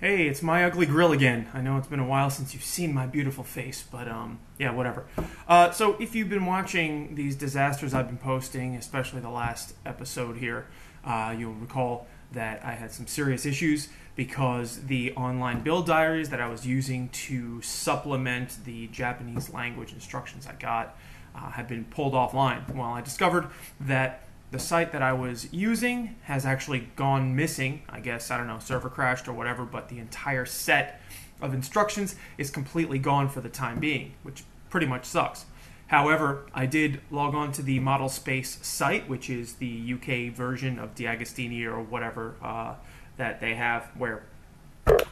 Hey, it's my ugly grill again. I know it's been a while since you've seen my beautiful face, but yeah, whatever. So if you've been watching these disasters I've been posting, especially the last episode here, you'll recall that I had some serious issues because the online build diaries that I was using to supplement the Japanese language instructions I got had been pulled offline. Well, I discovered that the site that I was using has actually gone missing. I guess, I don't know, server crashed or whatever, but the entire set of instructions is completely gone for the time being, which pretty much sucks. However, I did log on to the Model Space site, which is the UK version of D'Agostini or whatever that they have where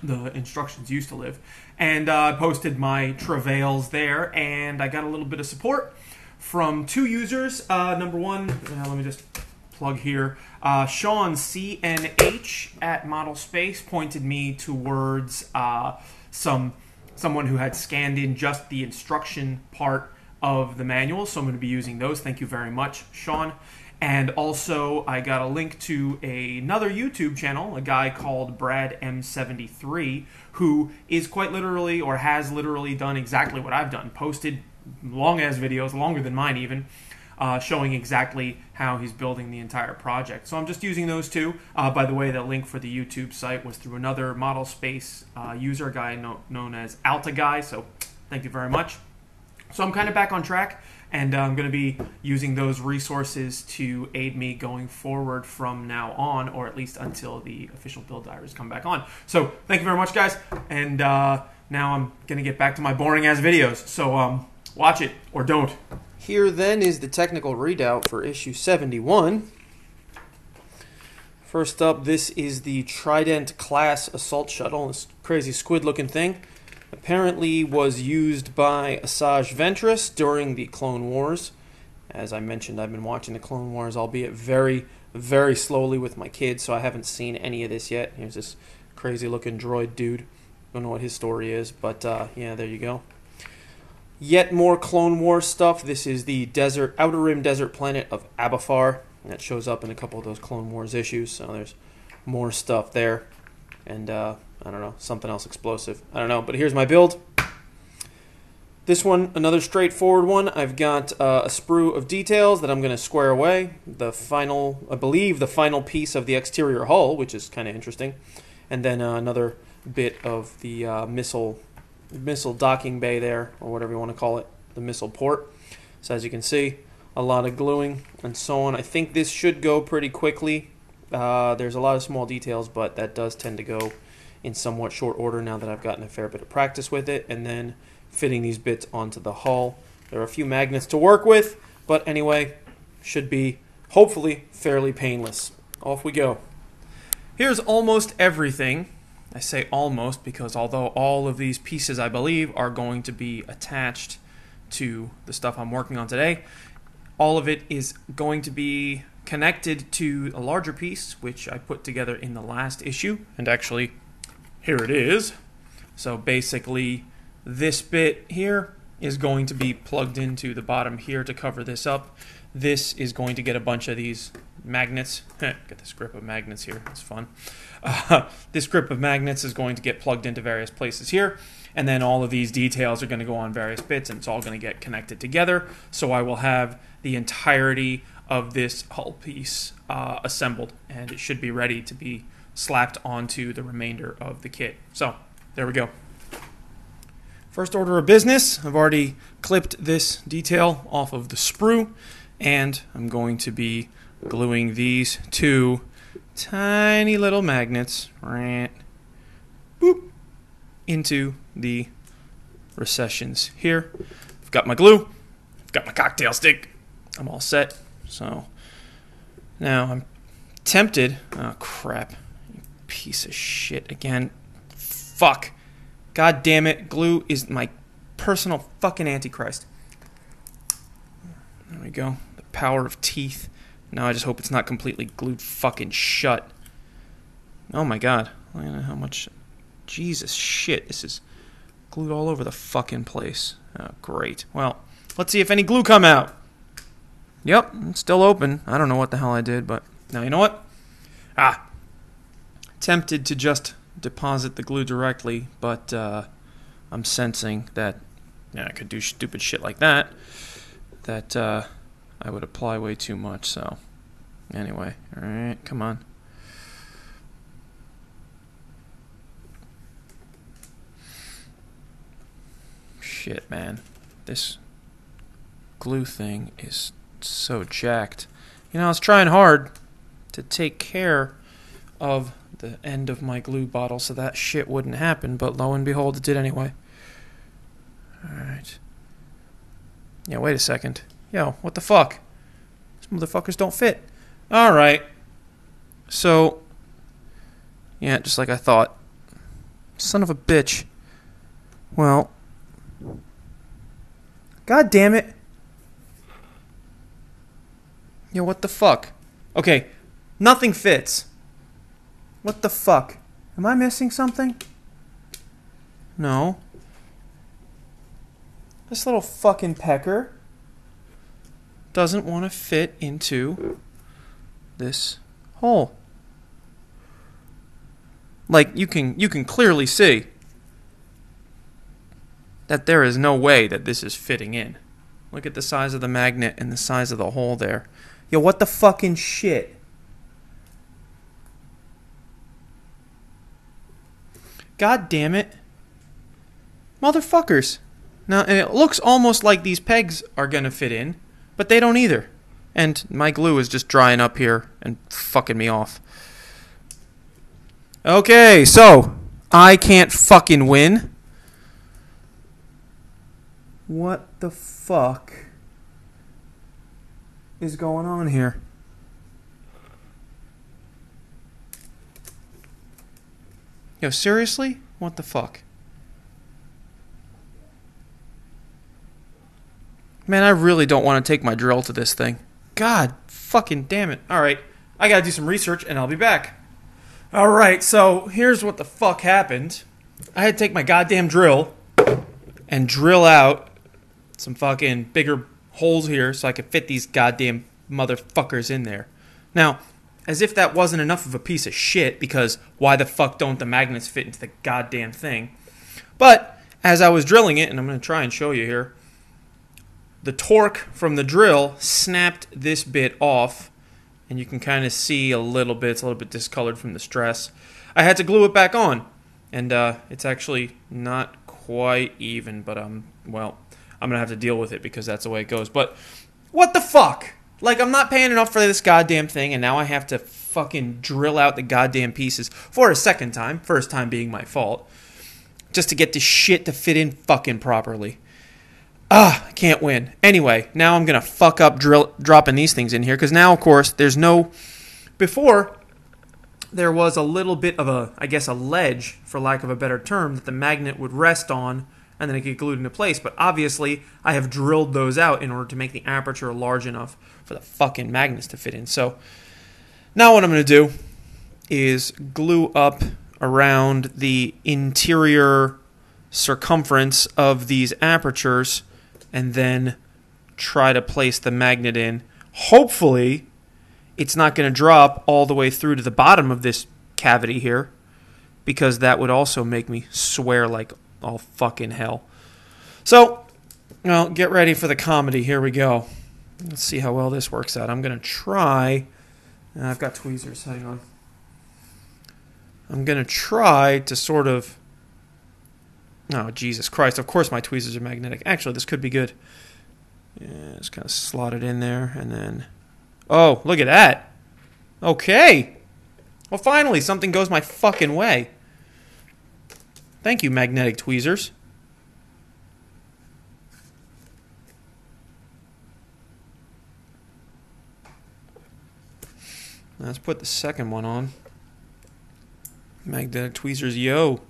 the instructions used to live, and posted my travails there, and I got a little bit of support from two users. Number one, let me just plug here. Sean CNH at Model Space pointed me towards someone who had scanned in just the instruction part of the manual, so I'm going to be using those. Thank you very much, Sean. And also, I got a link to another YouTube channel, a guy called Brad M73, who is quite literally, or has literally done exactly what I've done, posted long-ass videos, longer than mine even, showing exactly how he's building the entire project. So I'm just using those two. By the way, the link for the YouTube site was through another Model Space user, guy known as Alta Guy, so thank you very much. So I'm kind of back on track, and I'm going to be using those resources to aid me going forward from now on, or at least until the official build diaries come back on. So thank you very much, guys, and now I'm going to get back to my boring-ass videos. So watch it, or don't. Here then is the technical readout for issue 71. First up, this is the Trident class assault shuttle, this crazy squid-looking thing. Apparently was used by Asajj Ventress during the Clone Wars. As I mentioned, I've been watching the Clone Wars, albeit very, very slowly with my kids, so I haven't seen any of this yet. Here's this crazy-looking droid dude. Don't know what his story is, but yeah, there you go. Yet more Clone Wars stuff. This is the Outer Rim desert planet of Abafar. That shows up in a couple of those Clone Wars issues, so there's more stuff there. And I don't know, something else explosive. I don't know, but here's my build. This one, another straightforward one. I've got a sprue of details that I'm going to square away. The final, I believe, the final piece of the exterior hull, which is kind of interesting. And then another bit of the missile docking bay there, or whatever you want to call it, the missile port. So as you can see, a lot of gluing and so on. I think this should go pretty quickly. There's a lot of small details, but that does tend to go in somewhat short order now that I've gotten a fair bit of practice with it. And then fitting these bits onto the hull. There are a few magnets to work with, but anyway, should be hopefully fairly painless. Off we go. Here's almost everything. I say almost because although all of these pieces, I believe, are going to be attached to the stuff I'm working on today, all of it is going to be connected to a larger piece, which I put together in the last issue. And actually, here it is. So basically, this bit here is going to be plugged into the bottom here to cover this up. This is going to get a bunch of these magnets. Get this grip of magnets here. It's fun. This grip of magnets is going to get plugged into various places here. And then all of these details are going to go on various bits, and it's all going to get connected together. So I will have the entirety of this hull piece assembled, and it should be ready to be slapped onto the remainder of the kit. So there we go. First order of business, I've already clipped this detail off of the sprue, and I'm going to be gluing these two tiny little magnets right boop into the recessions here. I've got my glue, I've got my cocktail stick, I'm all set. So now I'm tempted. Oh crap, you piece of shit again. Fuck. God damn it, glue is my personal fucking antichrist. There we go. The power of teeth. Now I just hope it's not completely glued fucking shut. Oh my god. Look at how much... Jesus shit, this is glued all over the fucking place. Oh, great. Well, let's see if any glue come out. Yep, it's still open. I don't know what the hell I did, but... Now, you know what? Tempted to just deposit the glue directly, but I'm sensing that I could do stupid shit like that I would apply way too much. So anyway, all right, come on. Shit, man. This glue thing is so jacked. I was trying hard to take care of the end of my glue bottle so that shit wouldn't happen, but lo and behold, it did anyway. Alright. Yeah, wait a second. Yo, what the fuck? These motherfuckers don't fit. Alright. So, yeah, just like I thought. Son of a bitch. Well, God damn it. Yo, what the fuck? Okay, nothing fits. What the fuck? Am I missing something? No. This little fucking pecker doesn't want to fit into this hole. Like, you can clearly see that there is no way that this is fitting in. Look at the size of the magnet and the size of the hole there. Yo, what the fucking shit? God damn it. Motherfuckers. Now, and it looks almost like these pegs are going to fit in, but they don't either. And my glue is just drying up here and fucking me off. Okay, so I can't fucking win. What the fuck is going on here? Yo, seriously? What the fuck? Man, I really don't want to take my drill to this thing. God fucking damn it. Alright, I gotta do some research and I'll be back. Alright, so here's what the fuck happened. I had to take my goddamn drill and drill out some fucking bigger holes here so I could fit these goddamn motherfuckers in there. Now, as if that wasn't enough of a piece of shit, because why the fuck don't the magnets fit into the goddamn thing? But as I was drilling it, and I'm going to try and show you here, the torque from the drill snapped this bit off, and you can kind of see a little bit, it's a little bit discolored from the stress. I had to glue it back on, and it's actually not quite even, but well, I'm going to have to deal with it because that's the way it goes. But what the fuck? Like, I'm not paying enough for this goddamn thing, and now I have to fucking drill out the goddamn pieces for a second time, first time being my fault, just to get this shit to fit in fucking properly. I can't win. Anyway, now I'm going to fuck up dropping these things in here, because now, of course, there's no... Before, there was a little bit of a, I guess, a ledge, for lack of a better term, that the magnet would rest on, and then it get glued into place. But obviously, I have drilled those out in order to make the aperture large enough for the fucking magnets to fit in. So now what I'm going to do is glue up around the interior circumference of these apertures and then try to place the magnet in. Hopefully, it's not going to drop all the way through to the bottom of this cavity here, because that would also make me swear like all fucking hell. So, well, get ready for the comedy. Here we go. Let's see how well this works out. I'm going to try... I've got tweezers. Hang on. I'm going to try to sort of... Oh, Jesus Christ. Of course my tweezers are magnetic. Actually, this could be good. Yeah, just kind of slot it in there, and then... Oh, look at that. Okay. Well, finally, something goes my fucking way. Thank you, magnetic tweezers. Let's put the second one on. Magnetic tweezers, yo.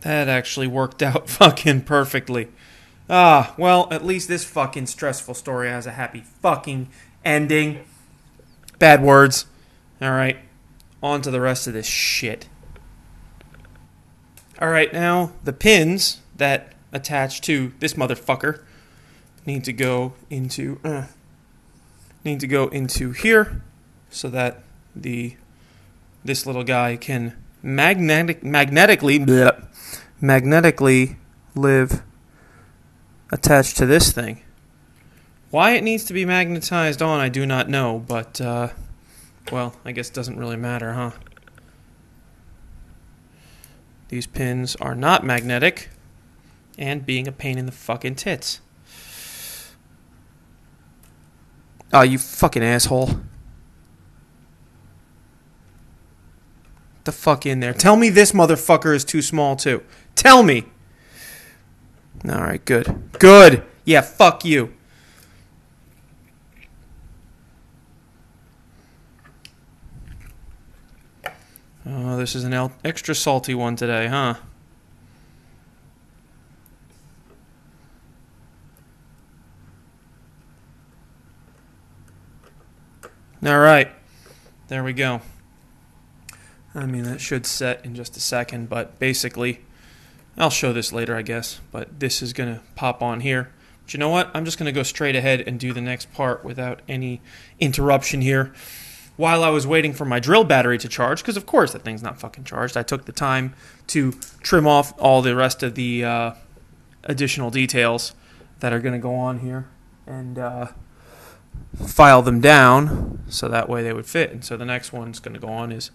That actually worked out fucking perfectly. Well, at least this fucking stressful story has a happy fucking ending. Bad words. Alright, on to the rest of this shit. Alright, now the pins that attach to this motherfucker need to go into need to go into here so that this little guy can magnetically live attached to this thing. Why it needs to be magnetized on, I do not know, but, well, I guess it doesn't really matter, huh? These pins are not magnetic, and being a pain in the fucking tits. Oh, you fucking asshole. The fuck in there. Tell me this motherfucker is too small, too. Tell me! Alright, good. Good! Yeah, fuck you. Oh, this is an extra salty one today, huh? Alright. There we go. I mean, that should set in just a second, but basically, I'll show this later, I guess, but this is going to pop on here. But you know what? I'm just going to go straight ahead and do the next part without any interruption here. While I was waiting for my drill battery to charge, because of course that thing's not fucking charged, I took the time to trim off all the rest of the additional details that are going to go on here and file them down so that way they would fit. And so the next one's going to go on is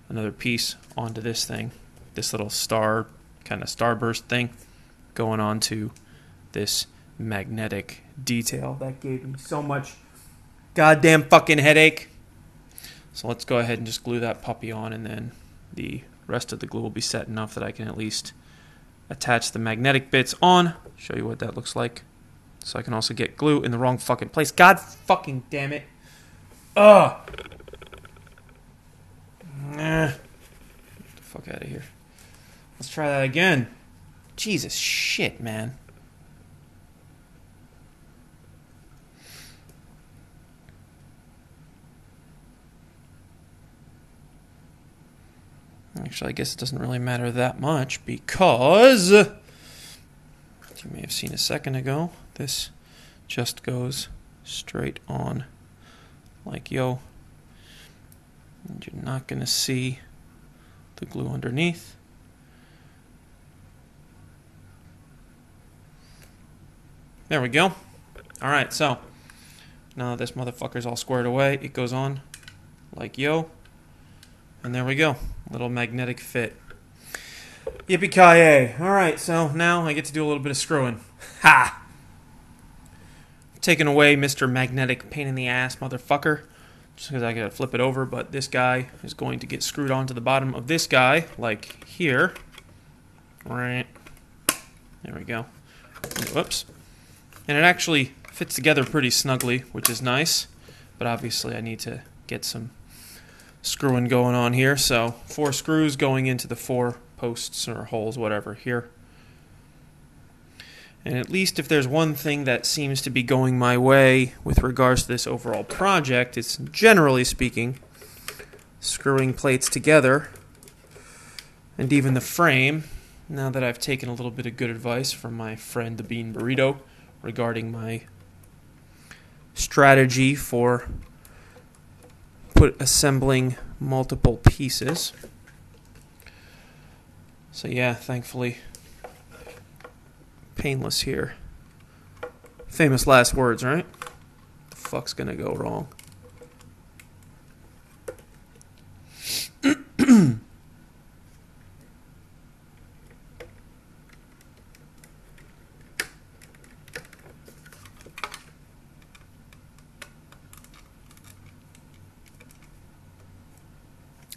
another piece onto this thing, this little star, kind of starburst thing, going on to this magnetic detail that gave me so much goddamn fucking headache. So let's go ahead and just glue that puppy on, and then the rest of the glue will be set enough that I can at least attach the magnetic bits on, show you what that looks like. So I can also get glue in the wrong fucking place. God fucking damn it. Ugh. Get the fuck out of here. Let's try that again. Jesus shit, man. Actually, I guess it doesn't really matter that much because, as you may have seen a second ago, this just goes straight on like yo. And you're not going to see the glue underneath. There we go. Alright, so now that this motherfucker's all squared away, it goes on like yo. And there we go. Little magnetic fit. Yippee-ki-yay. Alright, so now I get to do a little bit of screwing. Ha! Taking away Mr. Magnetic pain in the ass motherfucker. Just because I gotta flip it over, but this guy is going to get screwed onto the bottom of this guy, like here. Right. There we go. Whoops. And it actually fits together pretty snugly, which is nice. But obviously I need to get some screwing going on here. So 4 screws going into the 4 posts or holes, whatever, here. And at least if there's one thing that seems to be going my way with regards to this overall project, it's generally speaking screwing plates together and even the frame. Now that I've taken a little bit of good advice from my friend the Bean Burrito regarding my strategy for assembling multiple pieces. So yeah, thankfully painless here. Famous last words, right? The fuck's gonna go wrong?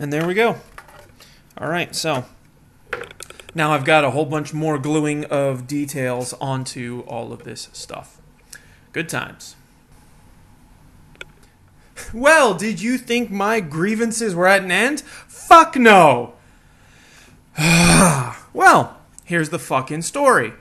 And there we go. Alright, so now I've got a whole bunch more gluing of details onto all of this stuff. Good times. Well, did you think my grievances were at an end? Fuck no! Well, here's the fucking story.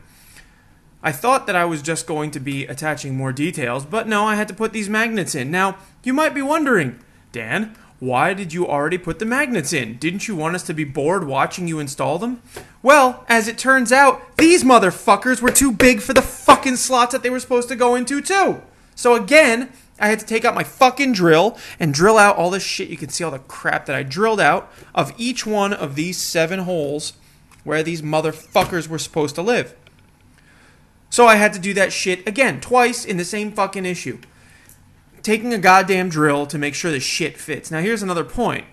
I thought that I was just going to be attaching more details, but no, I had to put these magnets in. Now, you might be wondering, Dan, why did you already put the magnets in? Didn't you want us to be bored watching you install them? Well, as it turns out, these motherfuckers were too big for the fucking slots that they were supposed to go into too. So again, I had to take out my fucking drill and drill out all this shit. You can see all the crap that I drilled out of each one of these 7 holes where these motherfuckers were supposed to live. So I had to do that shit again, twice in the same fucking issue. Taking a goddamn drill to make sure the shit fits. Now here's another point.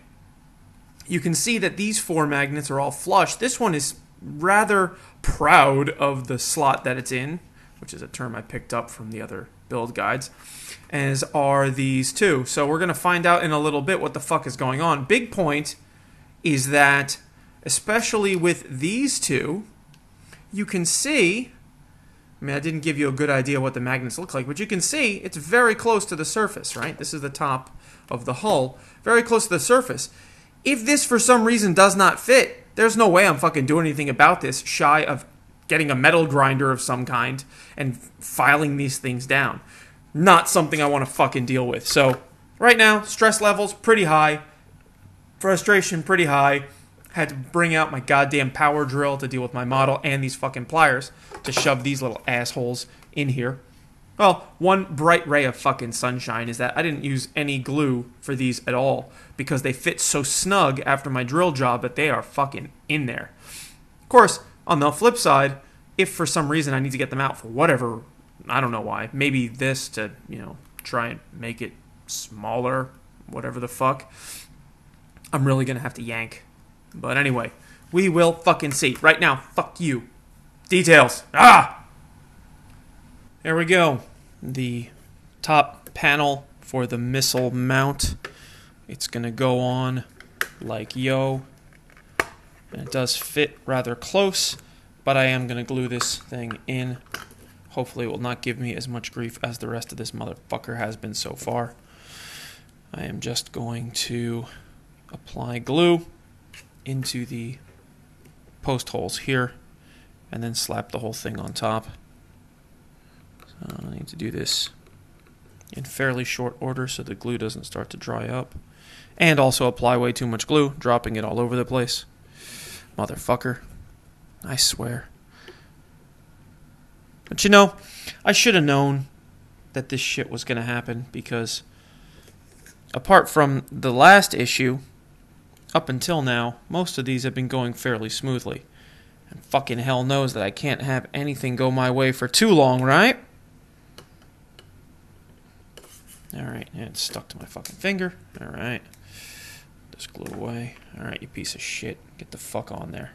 You can see that these 4 magnets are all flush. This one is rather proud of the slot that it's in, which is a term I picked up from the other build guides, as are these 2. So we're going to find out in a little bit what the fuck is going on. Big point is that, especially with these 2, you can see, I mean, I didn't give you a good idea what the magnets look like, but you can see it's very close to the surface, right? This is the top of the hull, very close to the surface. If this for some reason does not fit, there's no way I'm fucking doing anything about this shy of getting a metal grinder of some kind and filing these things down. Not something I want to fucking deal with. So right now, stress levels pretty high, frustration pretty high. Had to bring out my goddamn power drill to deal with my model and these fucking pliers to shove these little assholes in here. Well, one bright ray of fucking sunshine is that I didn't use any glue for these at all because they fit so snug after my drill job that they are fucking in there. Of course, on the flip side, if for some reason I need to get them out for whatever, I don't know why, maybe this to, try and make it smaller, whatever the fuck, I'm really going to have to yank. But anyway, we will fucking see. Right now, fuck you. Details. Ah! There we go. The top panel for the missile mount. It's going to go on like yo. And it does fit rather close, but I am going to glue this thing in. Hopefully it will not give me as much grief as the rest of this motherfucker has been so far. I am just going to apply glue into the post holes here and then slap the whole thing on top. So I need to do this in fairly short order so the glue doesn't start to dry up. And also apply way too much glue, dropping it all over the place. Motherfucker. I swear. But I should have known that this shit was going to happen because apart from the last issue, up until now, most of these have been going fairly smoothly. And fucking hell knows that I can't have anything go my way for too long, right? Alright, yeah, it's stuck to my fucking finger. Alright. Just glue away. Alright, you piece of shit. Get the fuck on there.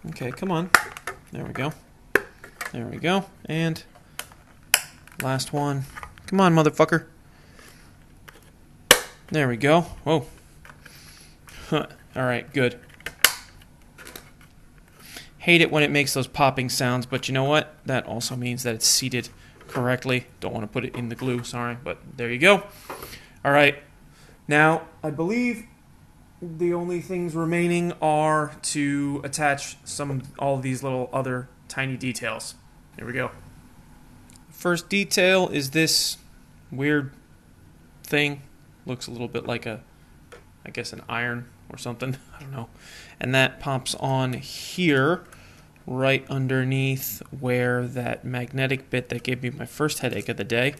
Okay, come on. There we go. There we go. And last one. Come on, motherfucker. There we go. Whoa. Alright, good. Hate it when it makes those popping sounds, but you know what? That also means that it's seated correctly. Don't want to put it in the glue, sorry, but there you go. Alright. Now, I believe the only things remaining are to attach all of these little other tiny details. Here we go. First detail is this weird thing. Looks a little bit like I guess an iron or something. I don't know. And that pops on here, right underneath where that magnetic bit that gave me my first headache of the day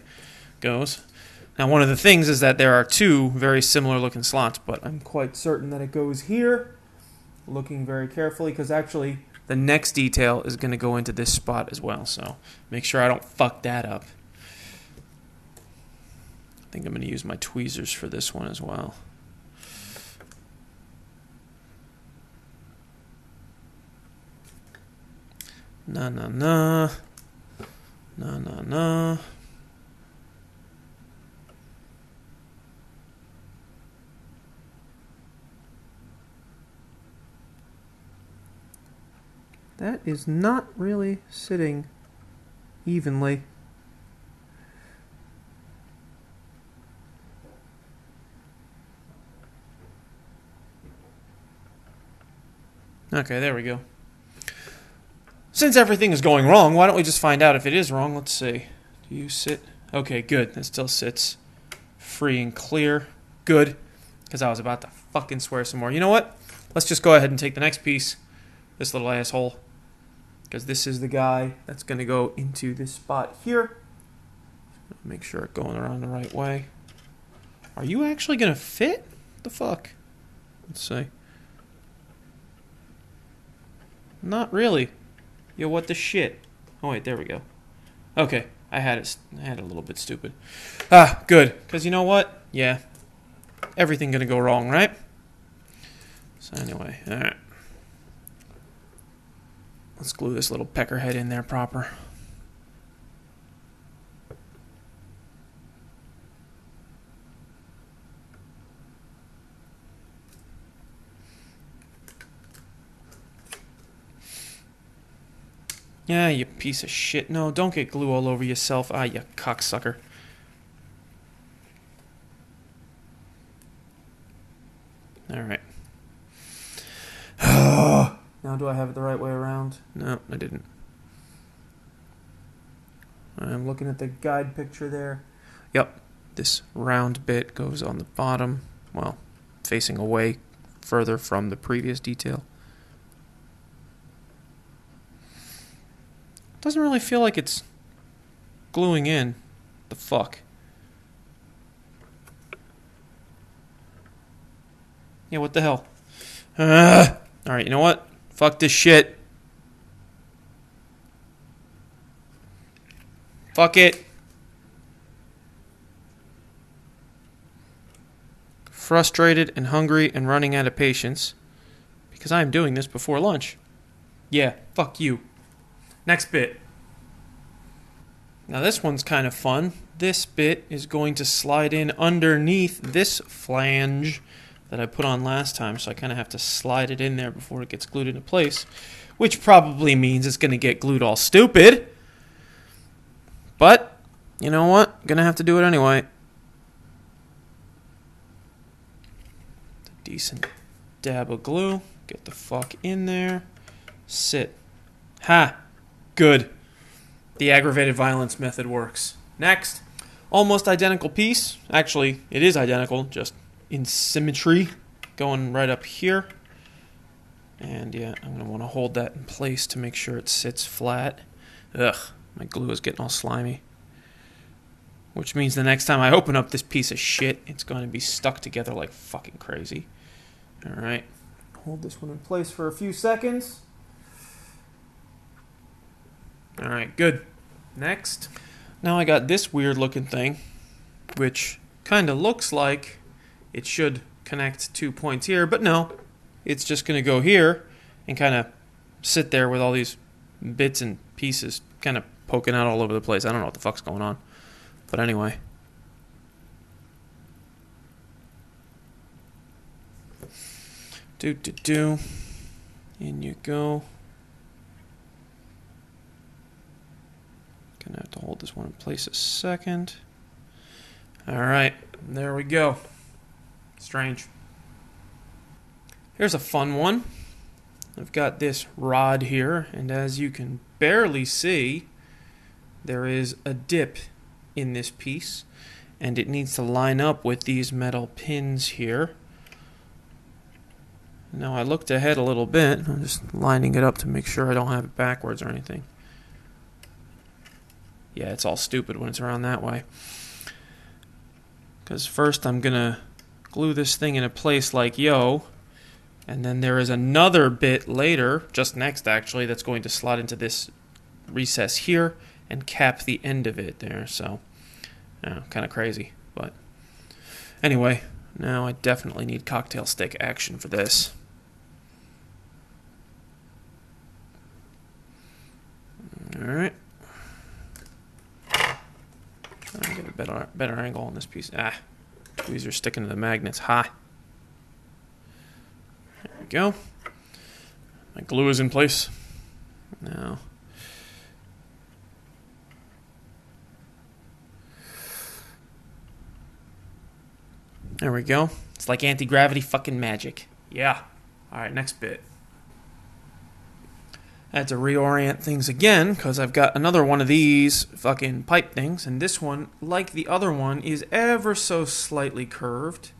goes. Now, one of the things is that there are 2 very similar looking slots, but I'm quite certain that it goes here, looking very carefully, because actually the next detail is going to go into this spot as well, so make sure I don't fuck that up. I think I'm going to use my tweezers for this one as well. Na na na. Na na na. That is not really sitting evenly. Okay, there we go. Since everything is going wrong, why don't we just find out if it is wrong? Let's see. Do you sit? Okay, good. It still sits free and clear. Good. because I was about to fucking swear some more. You know what? Let's just go ahead and take the next piece, this little asshole, because this is the guy that's going to go into this spot here. Make sure it's going around the right way. Are you actually going to fit? What the fuck? Let's see. Not really. Yo, what the shit? Oh, wait, there we go. Okay, I had it a little bit stupid. Ah, good. Because you know what? Yeah. Everything going to go wrong, right? So anyway, all right. Let's glue this little pecker head in there proper. Yeah, you piece of shit. No, don't get glue all over yourself. Ah, you cocksucker. Alright. Now do I have it the right way around? No, I didn't. I'm looking at the guide picture there. Yep, this round bit goes on the bottom. Well, facing away further from the previous detail. Doesn't really feel like it's gluing in. The fuck? Yeah, what the hell? Alright, you know what? Fuck this shit. Fuck it. Frustrated and hungry and running out of patience. Because I am doing this before lunch. Yeah, fuck you. Next bit. Now this one's kind of fun. This bit is going to slide in underneath this flange that I put on last time, so I kind of have to slide it in there before it gets glued into place, which probably means it's going to get glued all stupid. But, you know what? Gonna have to do it anyway. Decent dab of glue. Get the fuck in there. Sit. Ha! Good. The aggravated violence method works. Next. Almost identical piece. Actually, it is identical, just in symmetry. Going right up here. And yeah, I'm going to want to hold that in place to make sure it sits flat. Ugh, my glue is getting all slimy. Which means the next time I open up this piece of shit, it's going to be stuck together like fucking crazy. Alright. Hold this one in place for a few seconds. Alright, good. Next. Now I got this weird looking thing, which kind of looks like it should connect 2 points here, but no. It's just going to go here and kind of sit there with all these bits and pieces kind of poking out all over the place. I don't know what the fuck's going on. But anyway. Do. In you go. Gonna have to hold this one in place a second. Alright, there we go. Strange. Here's a fun one. I've got this rod here, and as you can barely see, there is a dip in this piece, and it needs to line up with these metal pins here. Now I looked ahead a little bit. I'm just lining it up to make sure I don't have it backwards or anything. Yeah, it's all stupid when it's around that way. Because first I'm going to glue this thing into place like yo, and then there is another bit later, just next actually, that's going to slot into this recess here and cap the end of it there. So, kind of crazy. But anyway, now I definitely need cocktail stick action for this. Alright. Try and get a better angle on this piece. These are sticking to the magnets. Ha! There we go. My glue is in place. Now. There we go. It's like anti-gravity fucking magic. Yeah. Alright, next bit. I had to reorient things again because I've got another one of these fucking pipe things, and this one, like the other one, is ever so slightly curved.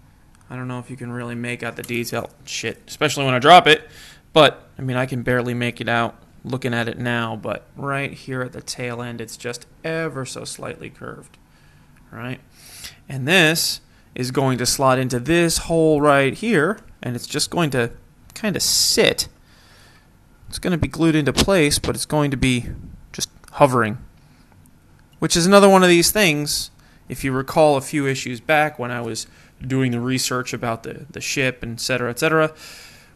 I don't know if you can really make out the detail. Shit, especially when I drop it. But, I mean, I can barely make it out looking at it now. But right here at the tail end, it's just ever so slightly curved. Right? And this is going to slot into this hole right here. And it's just going to kind of sit. It's going to be glued into place, but it's going to be just hovering. Which is another one of these things, if you recall a few issues back when I was doing the research about the ship, and etc.,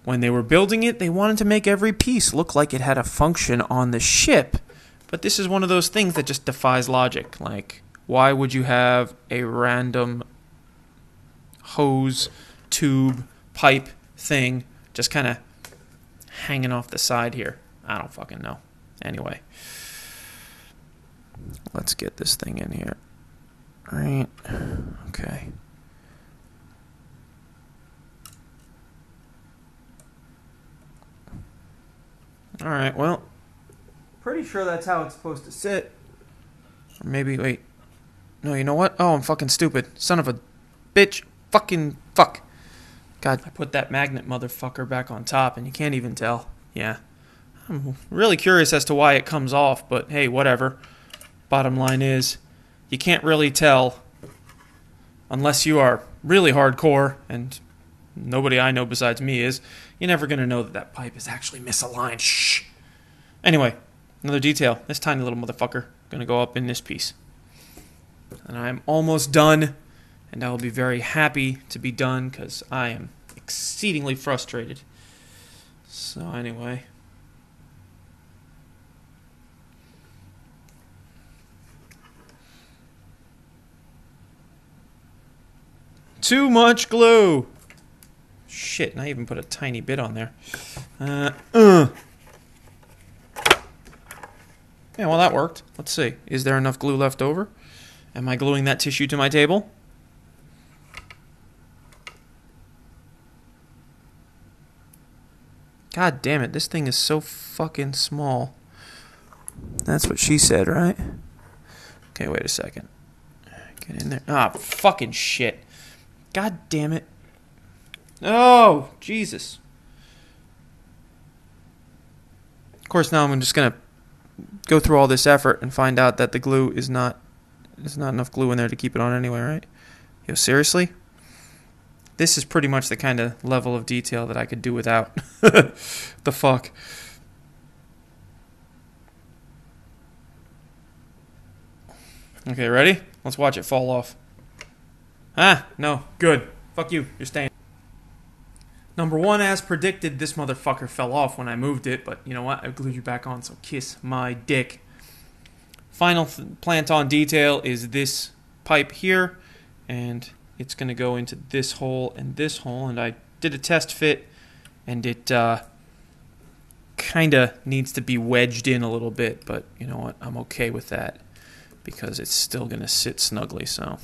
when they were building it, they wanted to make every piece look like it had a function on the ship. But this is one of those things that just defies logic. Like, why would you have a random hose, tube, pipe thing just kind of hanging off the side here? I don't fucking know. Anyway, let's get this thing in here. Right. Okay. Alright, well, pretty sure that's how it's supposed to sit. Or maybe, wait. No, you know what? Oh, I'm fucking stupid. Son of a bitch. Fucking fuck. God, I put that magnet motherfucker back on top and you can't even tell. Yeah. I'm really curious as to why it comes off, but hey, whatever. Bottom line is, you can't really tell unless you are really hardcore, and nobody I know besides me is. You're never going to know that that pipe is actually misaligned. Shh. Anyway, another detail. This tiny little motherfucker going to go up in this piece. And I'm almost done, and I will be very happy to be done because I am exceedingly frustrated. So anyway. Too much glue. Shit, and I even put a tiny bit on there. Yeah, well, that worked. Let's see. Is there enough glue left over? Am I gluing that tissue to my table? God damn it, this thing is so fucking small. That's what she said, right? Okay, wait a second. Get in there. Ah, fucking shit. God damn it. Oh, Jesus. Of course, now I'm just going to go through all this effort and find out that the glue is not... There's not enough glue in there to keep it on anyway, right? Yo, seriously? This is pretty much the kind of level of detail that I could do without. The fuck? Okay, ready? Let's watch it fall off. Ah, no. Good. Fuck you. You're staying. Number one, as predicted, this motherfucker fell off when I moved it, but you know what? I glued you back on, so kiss my dick. Final plant-on detail is this pipe here, and it's going to go into this hole, and I did a test fit, and it kind of needs to be wedged in a little bit, but you know what? I'm okay with that, because it's still going to sit snugly, so...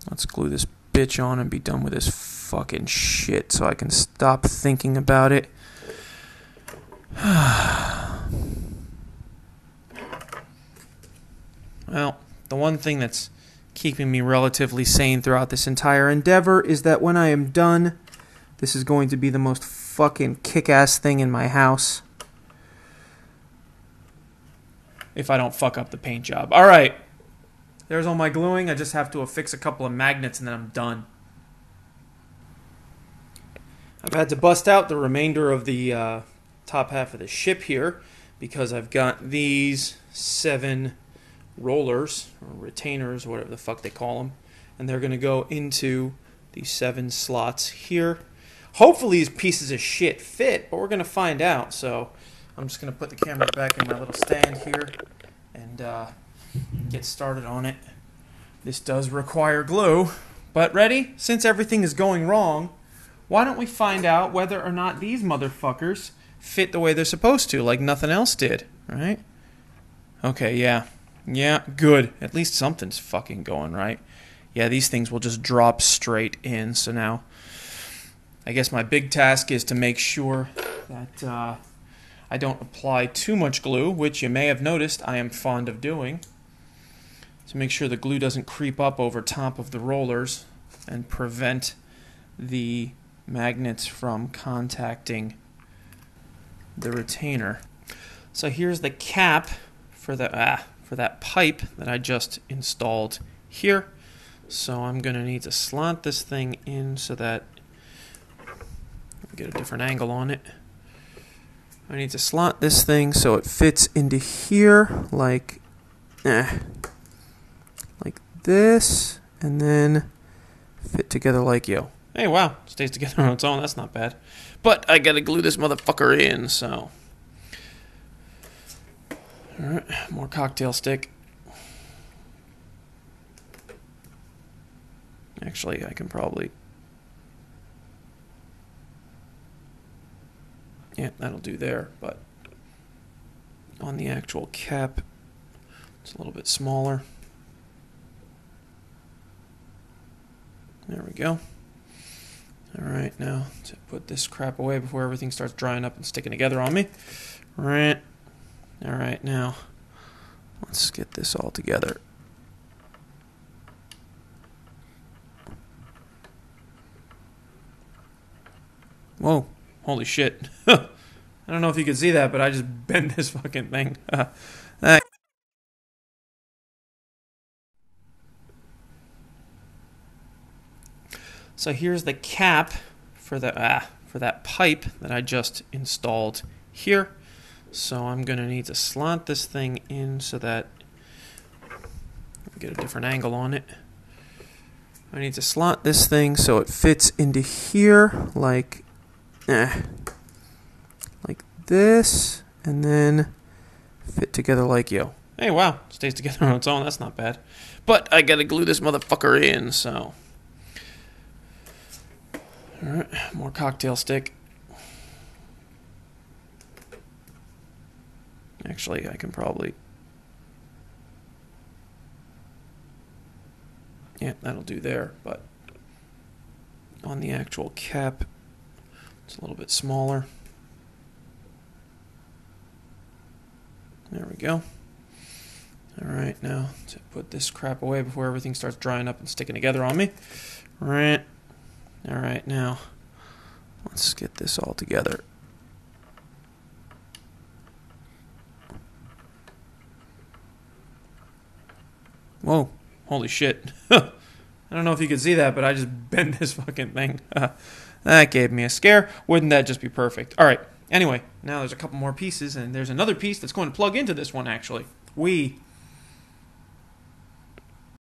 Let's glue this bitch on and be done with this fucking shit so I can stop thinking about it. Well, the one thing that's keeping me relatively sane throughout this entire endeavor is that when I am done, this is going to be the most fucking kick-ass thing in my house. If I don't fuck up the paint job. Alright. There's all my gluing. I just have to affix a couple of magnets and then I'm done. I've had to bust out the remainder of the top half of the ship here because I've got these 7 rollers or retainers, whatever the fuck they call them, and they're going to go into these 7 slots here. Hopefully these pieces of shit fit, but we're going to find out. So I'm just going to put the camera back in my little stand here and get started on it. This does require glue, but ready? Since everything is going wrong, why don't we find out whether or not these motherfuckers fit the way they're supposed to, like nothing else did, right? Okay, yeah. Yeah, good. At least something's fucking going, right? Yeah, these things will just drop straight in, so now I guess my big task is to make sure that I don't apply too much glue, which you may have noticed I am fond of doing. to make sure the glue doesn't creep up over top of the rollers and prevent the magnets from contacting the retainer. So here's the cap for that pipe that I just installed here. So I'm going to need to slot this thing in so that get a different angle on it. I need to slot this thing so it fits into here like this, and then fit together like yo. Hey, wow, stays together on its own. That's not bad. But I gotta glue this motherfucker in, so. Alright, more cocktail stick. Actually, I can probably. Yeah, that'll do there, but on the actual cap, it's a little bit smaller. There we go. Alright, now to put this crap away before everything starts drying up and sticking together on me. Alright, now let's get this all together. Whoa, holy shit. I don't know if you can see that, but I just bent this fucking thing. So here's the cap for that pipe that I just installed here. So I'm going to need to slot this thing in so that get a different angle on it. I need to slot this thing so it fits into here like this, and then fit together like yo. Hey, wow, stays together on its own. That's not bad. But I gotta glue this motherfucker in, so. Alright, more cocktail stick. Actually, I can probably. Yeah, that'll do there, but on the actual cap, it's a little bit smaller. There we go. Alright, now to put this crap away before everything starts drying up and sticking together on me. Alright, now let's get this all together. Whoa, holy shit. I don't know if you can see that, but I just bent this fucking thing. That gave me a scare. Wouldn't that just be perfect? Alright, anyway, now there's a couple more pieces, and there's another piece that's going to plug into this one, actually.